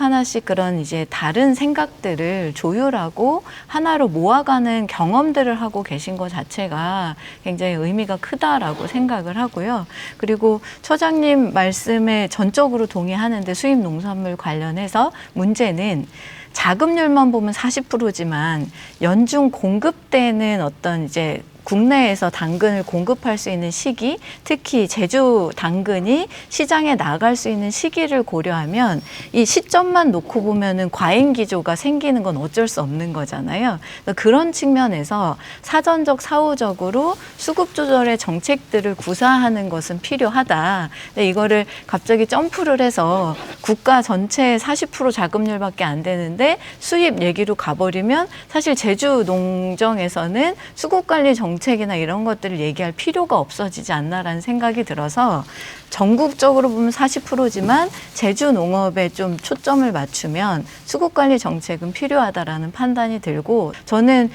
그런 이제 다른 생각들을 조율하고 하나로 모아가는 경험들을 하고 계신 것 자체가 굉장히 의미가 크다라고 생각을 하고요. 그리고 처장님 말씀에 전적으로 동의하는데, 수입 농산물 관련해서 문제는 자급률만 보면 40%지만 연중 공급되는 어떤 이제 국내에서 당근을 공급할 수 있는 시기, 특히 제주 당근이 시장에 나갈 수 있는 시기를 고려하면 이 시점만 놓고 보면은 과잉 기조가 생기는 건 어쩔 수 없는 거잖아요. 그런 측면에서 사전적 사후적으로 수급 조절의 정책들을 구사하는 것은 필요하다. 근데 이거를 갑자기 점프를 해서 국가 전체의 40% 자급률밖에 안 되는데 수입 얘기로 가버리면 사실 제주 농정에서는 수급 관리 정책이나 이런 것들을 얘기할 필요가 없어지지 않나라는 생각이 들어서, 전국적으로 보면 40%지만 제주 농업에 좀 초점을 맞추면 수국관리 정책은 필요하다라는 판단이 들고, 저는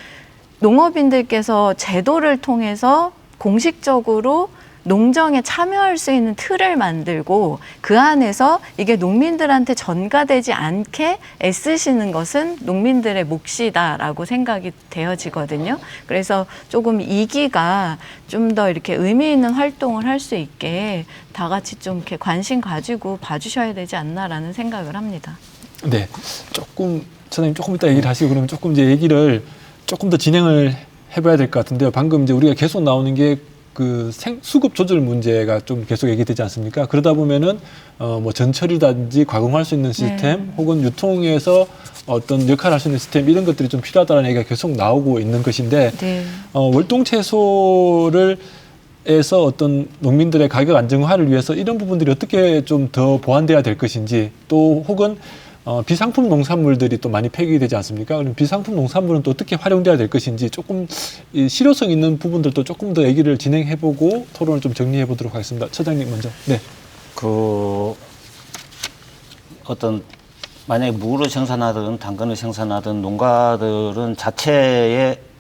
농업인들께서 제도를 통해서 공식적으로 농정에 참여할 수 있는 틀을 만들고 그 안에서 이게 농민들한테 전가되지 않게 애쓰시는 것은 농민들의 몫이다라고 생각이 되어지거든요. 그래서 조금 2기가 좀 더 이렇게 의미 있는 활동을 할 수 있게 다 같이 좀 이렇게 관심 가지고 봐주셔야 되지 않나라는 생각을 합니다. 네, 처장님 조금 이따 얘기를 하시고 그러면 조금 이제 얘기를 조금 더 진행을 해봐야 될 것 같은데요. 방금 이제 우리가 계속 나오는 게 그 수급 조절 문제가 좀 계속 얘기되지 않습니까? 그러다 보면은 뭐 전처리라든지 가공할 수 있는 시스템, 혹은 유통에서 어떤 역할을 할 수 있는 시스템, 이런 것들이 좀 필요하다는 얘기가 계속 나오고 있는 것인데, 네. 월동 채소를 에서 어떤 농민들의 가격 안정화를 위해서 이런 부분들이 어떻게 좀 더 보완돼야 될 것인지, 또 혹은 비상품 농산물들이 또 많이 폐기되지 않습니까? 그럼 비상품 농산물은 또 어떻게 활용돼야 될 것인지 조금 이 실효성 있는 부분들도 조금 더 얘기를 진행해보고 토론을 좀 정리해보도록 하겠습니다. 처장님 먼저. 네. 만약에 무를 생산하든 당근을 생산하든 농가들은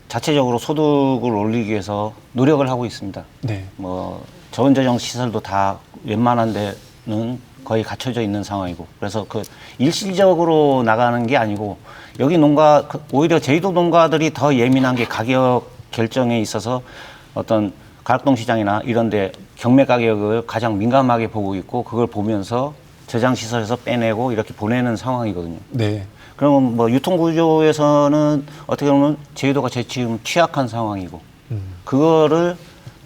자체적으로 소득을 올리기 위해서 노력을 하고 있습니다. 네. 뭐 저온저장 시설도 다 웬만한 데는 거의 갖춰져 있는 상황이고, 그래서 그 일시적으로 나가는 게 아니고, 여기 오히려 제주도 농가들이 더 예민한 게 가격 결정에 있어서 어떤 가락동 시장이나 이런 데 경매 가격을 가장 민감하게 보고 있고, 그걸 보면서 저장 시설에서 빼내고 이렇게 보내는 상황이거든요. 네. 그러면 뭐 유통 구조에서는 어떻게 보면 제주도가 지금 취약한 상황이고, 그거를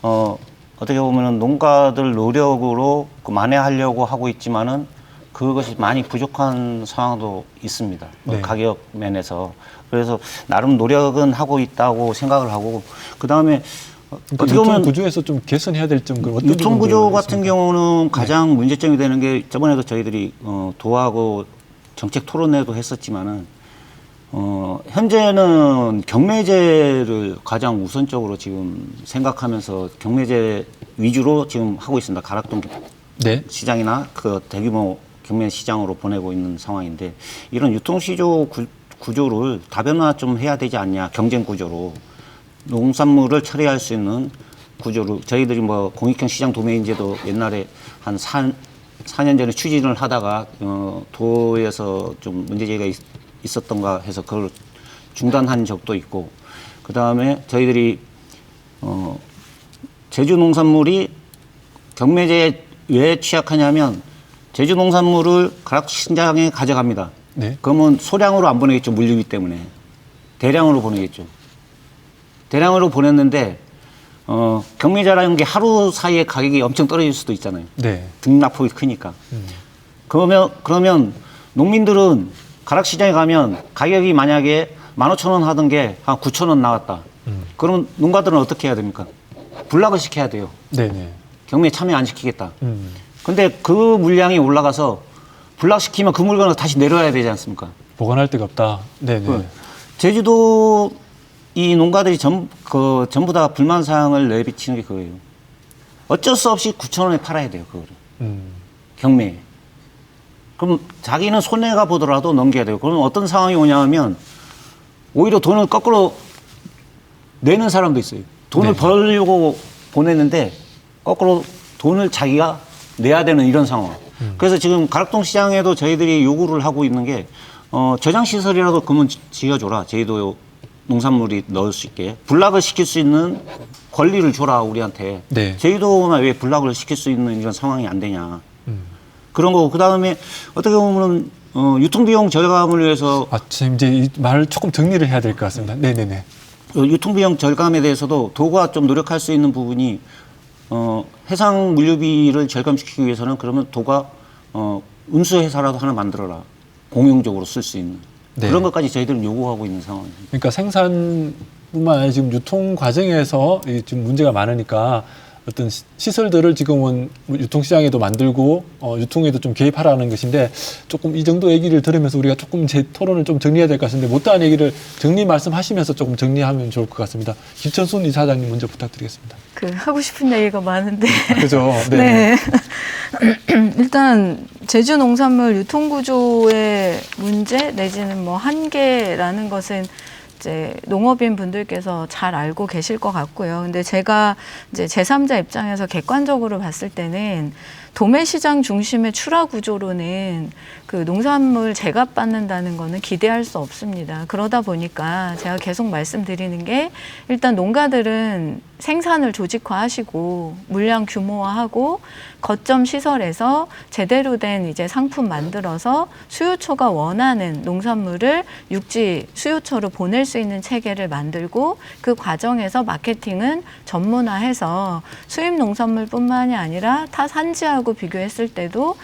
어떻게 보면은 농가들 노력으로 만회하려고 하고 있지만은 그것이 많이 부족한 상황도 있습니다. 네. 가격 면에서. 그래서 나름 노력은 하고 있다고 생각을 하고, 그 다음에 그러니까 어떻게 유통 보면 구조에서 좀 개선해야 될 점, 어떤 유통 구조 부분들 같은 있습니까? 경우는 가장 문제점이 되는 게, 저번에도 저희들이 도하고 정책 토론회도 했었지만은 현재는 경매제를 가장 우선적으로 지금 생각하면서 경매제 위주로 지금 하고 있습니다. 가락동 네. 시장이나 그 대규모 경매 시장으로 보내고 있는 상황인데 이런 유통시조 구조를 다변화 좀 해야 되지 않냐. 경쟁 구조로 농산물을 처리할 수 있는 구조로 저희들이 뭐 공익형 시장 도매인제도 옛날에 한 4년 전에 추진을 하다가 도에서 좀 문제제기가 있었던가 해서 그걸 중단한 적도 있고 그 다음에 저희들이 제주 농산물이 경매제에 왜 취약하냐면 제주 농산물을 가락시장에 가져갑니다. 네. 그러면 소량으로 안 보내겠죠. 물류비 때문에. 대량으로 보내겠죠. 대량으로 보냈는데 경매자라는 게 하루 사이에 가격이 엄청 떨어질 수도 있잖아요. 네. 등락폭이 크니까. 그러면 농민들은 가락시장에 가면 가격이 만약에 15,000원 하던 게 한 9,000원 나왔다. 그러면 농가들은 어떻게 해야 됩니까? 불락을 시켜야 돼요. 네네. 경매에 참여 안 시키겠다. 근데 그 물량이 올라가서 불락시키면 그 물건을 다시 내려야 되지 않습니까? 보관할 데가 없다. 네네. 제주도 이 농가들이 전부 다 불만 사항을 내비치는 게 그거예요. 어쩔 수 없이 9,000원에 팔아야 돼요, 그거를. 경매에. 그럼 자기는 손해가 보더라도 넘겨야 돼요. 그러면 어떤 상황이 오냐면 오히려 돈을 거꾸로 내는 사람도 있어요. 돈을 네. 벌려고 보냈는데 거꾸로 돈을 자기가 내야 되는 이런 상황. 그래서 지금 가락동 시장에도 저희들이 요구를 하고 있는 게 저장 시설이라도 그러면 지어줘라. 제주도 농산물이 넣을 수 있게 불락을 시킬 수 있는 권리를 줘라 우리한테. 네. 제주도만 왜 불락을 시킬 수 있는 이런 상황이 안 되냐. 그런 거고 그다음에 어떻게 보면 유통비용 절감을 위해서 지금 이제 이 말을 조금 정리를 해야 될 것 같습니다. 네네네. 유통비용 절감에 대해서도 도가 좀 노력할 수 있는 부분이 해상 물류비를 절감시키기 위해서는 그러면 도가 운수회사라도 하나 만들어라. 공용적으로 쓸 수 있는. 네. 그런 것까지 저희들은 요구하고 있는 상황입니다. 그러니까 생산뿐만 아니라 지금 유통 과정에서 지금 문제가 많으니까 어떤 시설들을 지금은 유통시장에도 만들고 유통에도 좀 개입하라는 것인데 조금 이 정도 얘기를 들으면서 우리가 조금 제 토론을 좀 정리해야 될 것 같은데 못다한 얘기를 정리 말씀하시면서 조금 정리하면 좋을 것 같습니다. 김천순 이사장님 먼저 부탁드리겠습니다. 하고 싶은 얘기가 많은데. 그죠? 네. 네. 일단 제주 농산물 유통 구조의 문제 내지는 뭐 한계라는 것은 이제 농업인 분들께서 잘 알고 계실 것 같고요. 근데 제가 이제 제3자 입장에서 객관적으로 봤을 때는 도매 시장 중심의 출하 구조로는 그 농산물 제값 받는다는 거는 기대할 수 없습니다. 그러다 보니까 제가 계속 말씀드리는 게 일단 농가들은 생산을 조직화하시고 물량 규모화하고 거점 시설에서 제대로 된 이제 상품 만들어서 수요처가 원하는 농산물을 육지 수요처로 보낼 수 있는 체계를 만들고 그 과정에서 마케팅은 전문화해서 수입 농산물뿐만이 아니라 타 산지하고 비교했을 때도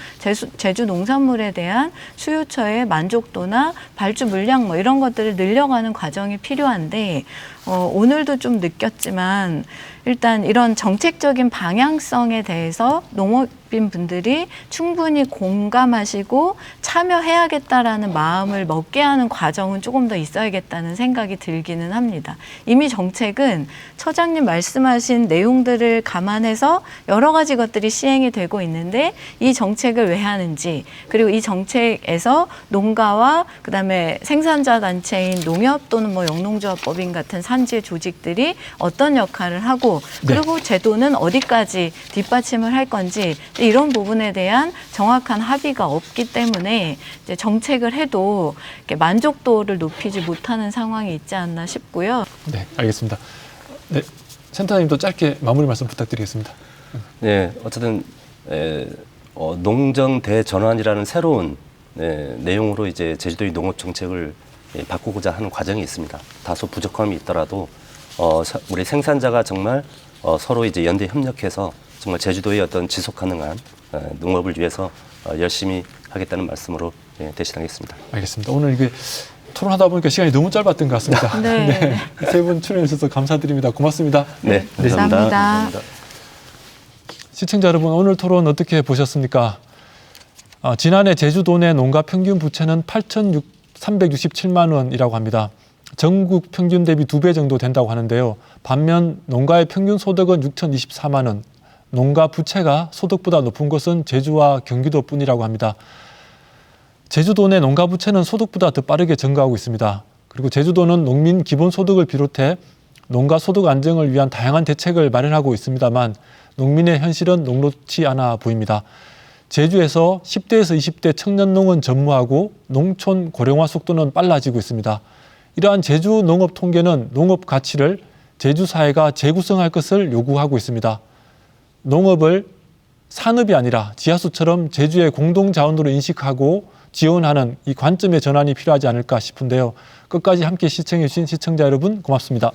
제주 농산물에 대한 수요처의 만족도나 발주 물량 뭐 이런 것들을 늘려가는 과정이 필요한데 오늘도 좀 느꼈지만 일단 이런 정책적인 방향성에 대해서 농업인 분들이 충분히 공감하시고 참여해야겠다라는 마음을 먹게 하는 과정은 조금 더 있어야겠다는 생각이 들기는 합니다. 이미 정책은 처장님 말씀하신 내용들을 감안해서 여러 가지 것들이 시행이 되고 있는데 이 정책을 왜 하는지 그리고 이 정책에서 농가와 그다음에 생산자 단체인 농협 또는 뭐 영농조합법인 같은 산지 조직들이 어떤 역할을 하고 그리고 제도는 어디까지 뒷받침을 할 건지 이런 부분에 대한 정확한 합의가 없기 때문에 이제 정책을 해도 이렇게 만족도를 높이지 못하는 상황이 있지 않나 싶고요. 네, 알겠습니다. 네, 센터장님도 짧게 마무리 말씀 부탁드리겠습니다. 네, 어쨌든 농정 대전환이라는 새로운 내용으로 이제 제주도의 농업 정책을 바꾸고자 하는 과정이 있습니다. 다소 부족함이 있더라도 우리 생산자가 정말 서로 이제 연대 협력해서 정말 제주도의 어떤 지속 가능한 농업을 위해서 열심히 하겠다는 말씀으로 대신하겠습니다. 알겠습니다. 오늘 이게 토론하다 보니까 시간이 너무 짧았던 것 같습니다. 네. 세 분 출연해 주셔서 감사드립니다. 고맙습니다. 네, 감사합니다. 시청자 여러분, 오늘 토론 어떻게 보셨습니까? 지난해 제주도 내 농가 평균 부채는 367만 원이라고 합니다. 전국 평균 대비 2배 정도 된다고 하는데요. 반면 농가의 평균 소득은 6,024만 원, 농가 부채가 소득보다 높은 것은 제주와 경기도뿐이라고 합니다. 제주도 내 농가 부채는 소득보다 더 빠르게 증가하고 있습니다. 그리고 제주도는 농민 기본소득을 비롯해 농가 소득 안정을 위한 다양한 대책을 마련하고 있습니다만 농민의 현실은 녹록치 않아 보입니다. 제주에서 10대에서 20대 청년농은 전무하고 농촌 고령화 속도는 빨라지고 있습니다. 이러한 제주 농업 통계는 농업 가치를 제주 사회가 재구성할 것을 요구하고 있습니다. 농업을 산업이 아니라 지하수처럼 제주의 공동자원으로 인식하고 지원하는 이 관점의 전환이 필요하지 않을까 싶은데요. 끝까지 함께 시청해 주신 시청자 여러분 고맙습니다.